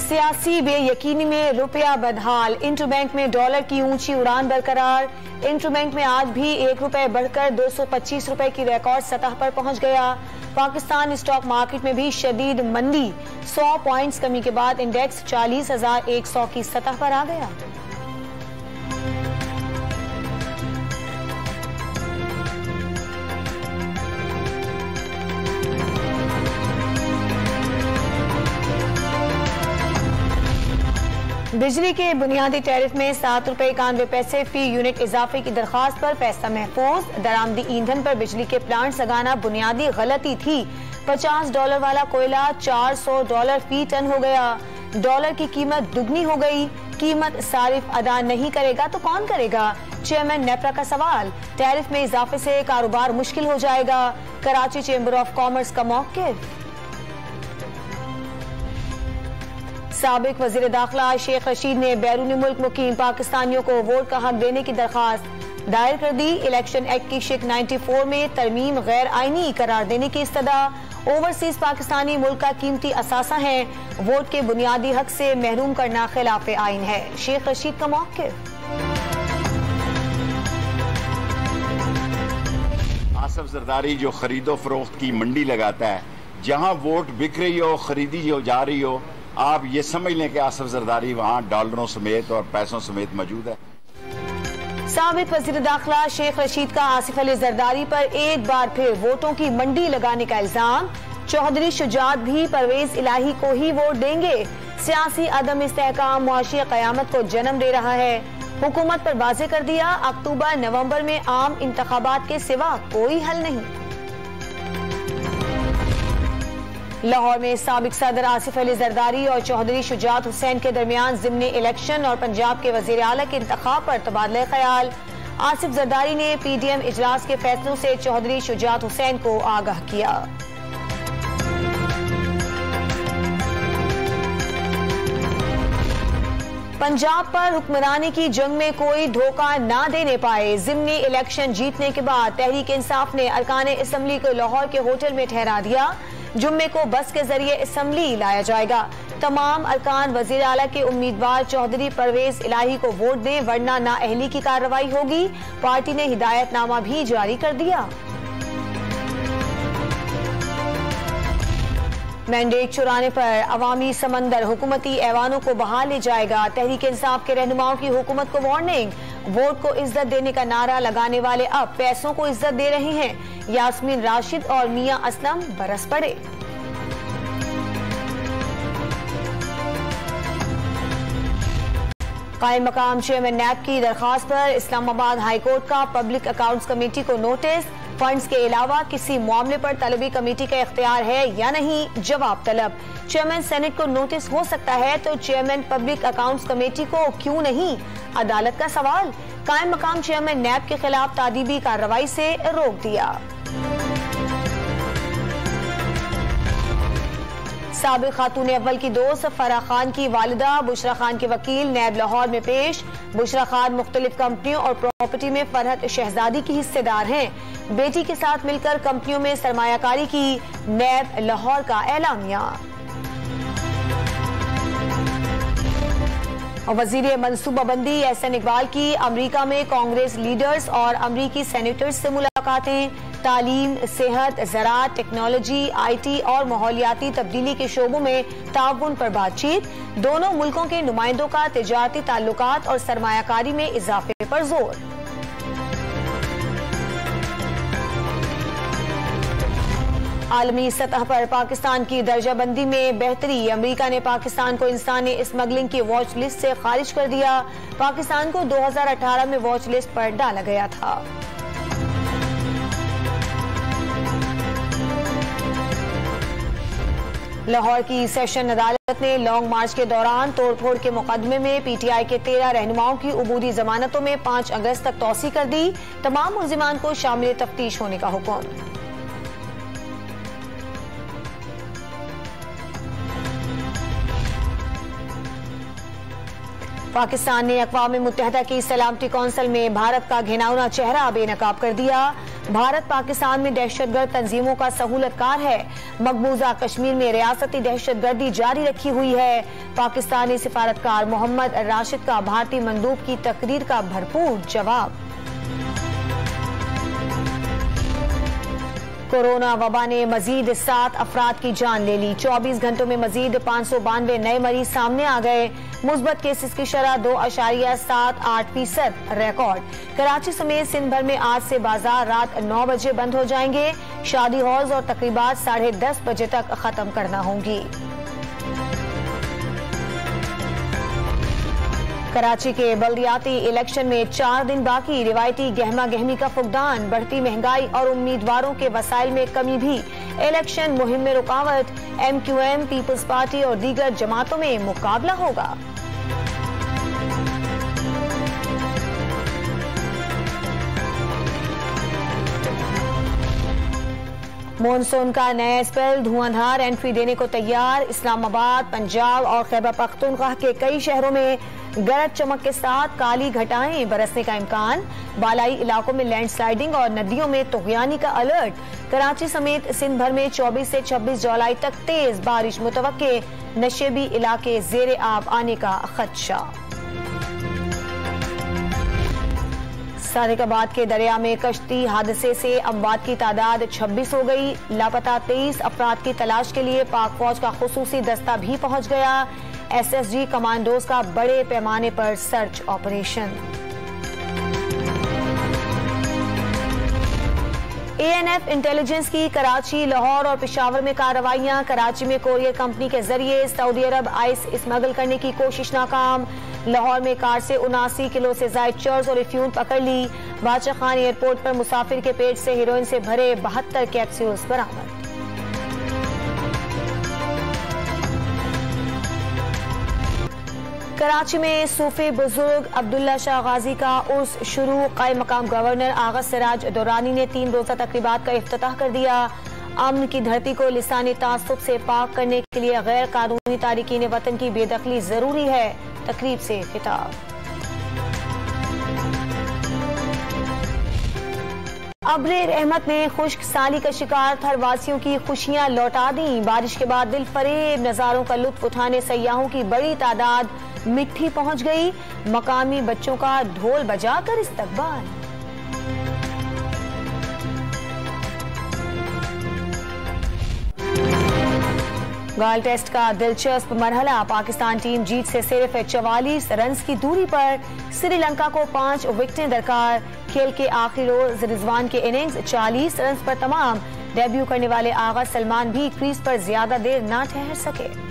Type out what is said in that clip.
सियासी बेयकीनी में रुपया बदहाल, इंटरबैंक में डॉलर की ऊंची उड़ान बरकरार। इंटरबैंक में आज भी ₹1 बढ़कर 225 रुपए की रिकॉर्ड सतह पर पहुंच गया। पाकिस्तान स्टॉक मार्केट में भी शदीद मंदी, 100 पॉइंट्स कमी के बाद इंडेक्स 40,100 की सतह पर आ गया। बिजली के बुनियादी टैरिफ में ₹7.91 फी यूनिट इजाफे की दरखास्त पर फैसला महफूज। दरामदी ईंधन पर बिजली के प्लांट लगाना बुनियादी गलती थी। $50 वाला कोयला $400 फी टन हो गया। डॉलर की कीमत दुगनी हो गई। कीमत सारिफ अदा नहीं करेगा तो कौन करेगा? चेयरमैन नेपरा का सवाल। टैरिफ में इजाफे से कारोबार मुश्किल हो जाएगा। कराची चेंबर ऑफ कॉमर्स का मौक़िफ़। साबिक वजीर दाखिला शेख रशीद ने बैरूनी मुल्क मुकीम पाकिस्तानियों को वोट का हक देने की दरखास्त दायर कर दी। इलेक्शन एक्ट की शिक 94 में तरमीम गैर आईनी करार देने की इस्तदा। ओवरसीज पाकिस्तानी मुल्क का कीमती असासा है। वोट के बुनियादी हक से महरूम करना खिलाफ आइन है। शेख रशीद का मौक़िफ़। आसिफ जरदारी जो खरीदो फरोख्त की मंडी लगाता है, जहां वोट बिक रही हो, खरीदी हो जा रही हो, आप ये समझ लें कि आसिफ जरदारी वहां डॉलरों समेत और पैसों समेत मौजूद है। साबिक वजीर दाखिला शेख रशीद का आसिफ अली जरदारी पर एक बार फिर वोटों की मंडी लगाने का इल्जाम। चौधरी शुजात भी परवेज इलाही को ही वोट देंगे। सियासी अदम इस्तेहकाम मुआशी कयामत को जन्म दे रहा है। हुकूमत पर वाज़ेह कर दिया, अक्टूबर नवंबर में आम इंतखाबात के सिवा कोई हल नहीं। लाहौर में साबिक सदर आसिफ अली जरदारी और चौधरी शुजात हुसैन के दरमियान ज़िम्नी इलेक्शन और पंजाब के वज़ीर आला के इंतखाब पर तबादला ख्याल। आसिफ जरदारी ने PDM इजलास के फैसलों से चौधरी शुजात हुसैन को आगाह किया। पंजाब पर हुक्मरानी की जंग में कोई धोखा ना देने पाए। ज़िम्नी इलेक्शन जीतने के बाद तहरीक इंसाफ ने अरकान असम्बली को लाहौर के होटल में ठहरा दिया। जुम्मे को बस के जरिए असम्बली लाया जाएगा। तमाम अरकान वजीर आला के उम्मीदवार चौधरी परवेज इलाही को वोट दें, वरना नाअहली की कार्रवाई होगी। पार्टी ने हिदायतनामा भी जारी कर दिया। मैंडेट चुराने पर अवामी समंदर हुकूमती ऐवानों को बहा ले जाएगा। तहरीक इंसाफ के रहनुमाओं की हुकूमत को वार्निंग। वोट को इज्जत देने का नारा लगाने वाले अब पैसों को इज्जत दे रहे हैं। यास्मीन राशिद और मियां असलम बरस पड़े। कायम मकाम चेयरमैन नैब की दरखास्त पर इस्लामाबाद हाईकोर्ट का पब्लिक अकाउंट्स कमेटी को नोटिस। फंड्स के अलावा किसी मामले पर तलबी कमेटी का इख्तियार है या नहीं, जवाब तलब। चेयरमैन सेनेट को नोटिस हो सकता है तो चेयरमैन पब्लिक अकाउंट्स कमेटी को क्यों नहीं, अदालत का सवाल। कायम मकाम चेयरमैन नैब के खिलाफ तादीबी कार्रवाई से रोक दिया। साबिक खातून अव्वल की दोस्त फराह खान की वालिदा बुशरा खान के वकील नैब लाहौर में पेश। बुशरा खान मुख्तलिफ कंपनियों और प्रॉपर्टी में फरहत शहजादी की हिस्सेदार हैं। बेटी के साथ मिलकर कंपनियों में सरमायाकारी की, नैब लाहौर का एलामिया। वजीर मनसूबाबंदी एहसन इकबाल की अमरीका में कांग्रेस लीडर्स और अमरीकी सेनेटर्स से मुलाकातें। तालीम, सेहत, ज़राअत, टेक्नोलॉजी, IT और माहौलियाती तब्दीली के शोबों में ताउन पर बातचीत। दोनों मुल्कों के नुमाइंदों का तिजारती ताल्लुकात और सरमायाकारी में इजाफे पर जोर। आलमी सतह पर पाकिस्तान की दर्जाबंदी में बेहतरी। अमरीका ने पाकिस्तान को इंसानी स्मगलिंग की वॉच लिस्ट से खारिज कर दिया। पाकिस्तान को 2018 में वॉच लिस्ट पर डाला गया था। लाहौर की सेशन अदालत ने लॉन्ग मार्च के दौरान तोड़फोड़ के मुकदमे में PTI के 13 रहनुमाओं की उबूदी जमानतों में 5 अगस्त तक तौसी कर दी। तमाम मुल्जिमान को शामिल तफ्तीश होने का हुक्म। पाकिस्तान ने अक़वाम मुत्तहिदा की सलामती कौंसिल में भारत का घिनौना चेहरा बेनकाब कर दिया। भारत पाकिस्तान में दहशतगर्द तंजीमों का सहूलतकार है। मकबूजा कश्मीर में रियासती दहशतगर्दी जारी रखी हुई है। पाकिस्तानी सिफारतकार मोहम्मद राशिद का भारतीय मंदूब की तकरीर का भरपूर जवाब। कोरोना वबा ने मजीद 7 अफराद की जान ले ली। 24 घंटों में मजीद 592 नए मरीज सामने आ गए। मुस्बत केसेस की शरह 2.78% रिकॉर्ड। कराची समेत सिंध भर में आज से बाजार रात 9 बजे बंद हो जाएंगे। शादी हॉल्स और तकरीबात 10:30 बजे तक खत्म करना होंगी। कराची के बल्दियाती इलेक्शन में 4 दिन बाकी। रिवायती गहमा गहमी का फुकदान, बढ़ती महंगाई और उम्मीदवारों के वसाइल में कमी भी इलेक्शन मुहिम में रुकावट। MQM, पीपल्स पार्टी और दीगर जमातों में मुकाबला होगा। मॉनसून का नया स्पेल धुआंधार एंट्री देने को तैयार। इस्लामाबाद, पंजाब और खैबर पख्तूनख्वा के कई शहरों में गरज चमक के साथ काली घटाएं बरसने का इम्कान। बालाई इलाकों में लैंडस्लाइडिंग और नदियों में तुगयानी का अलर्ट। कराची समेत सिंध भर में 24 से 26 जुलाई तक तेज बारिश मुतवक्के। नशेबी इलाके जेरे आब आने का खदशा। सादिकाबाद के दरिया में कश्ती हादसे से अमवात की तादाद 26 हो गई। लापता 23 अफराद की तलाश के लिए पाक फौज का खुसूसी दस्ता भी पहुंच गया। SSG कमांडोज का बड़े पैमाने पर सर्च ऑपरेशन। ANF इंटेलिजेंस की कराची, लाहौर और पेशावर में कार्रवाइयां। कराची में कोरियर कंपनी के जरिए सऊदी अरब आइस स्मगल करने की कोशिश नाकाम। लाहौर में कार से 79 किलो से ज्यादा चर्स और अफ्यून पकड़ ली। बादशाह खान एयरपोर्ट पर मुसाफिर के पेट से हेरोइन से भरे 72 कैप्सूल्स बरामद। कराची में सूफी बुजुर्ग अब्दुल्ला शाह गाजी का उर्स शुरू। कायम मकाम गवर्नर आगा सिराज दुरानी ने 3 रोजा तकरीबात का इफ्तिताह कर दिया। अमन की धरती को लिसानी तासुब से पाक करने के लिए गैर कानूनी तारिकीन वतन की बेदखली जरूरी है। तकरीब से खिताब। अब्रे रहमत ने खुश्क साली का शिकार थरवासियों की खुशियां लौटा दी। बारिश के बाद दिल फरेब नजारों का लुत्फ उठाने सयाहों की बड़ी तादाद मिट्टी पहुंच गई। मकामी बच्चों का ढोल बजाकर इस्तकबाल। गाल टेस्ट का दिलचस्प मरहला। पाकिस्तान टीम जीत से सिर्फ 44 रन की दूरी पर। श्रीलंका को 5 विकेटें दरकार। खेल के आखिरी रोज रिजवान के इनिंग्स 40 रन पर तमाम। डेब्यू करने वाले आगा सलमान भी क्रीज पर ज्यादा देर ना ठहर सके।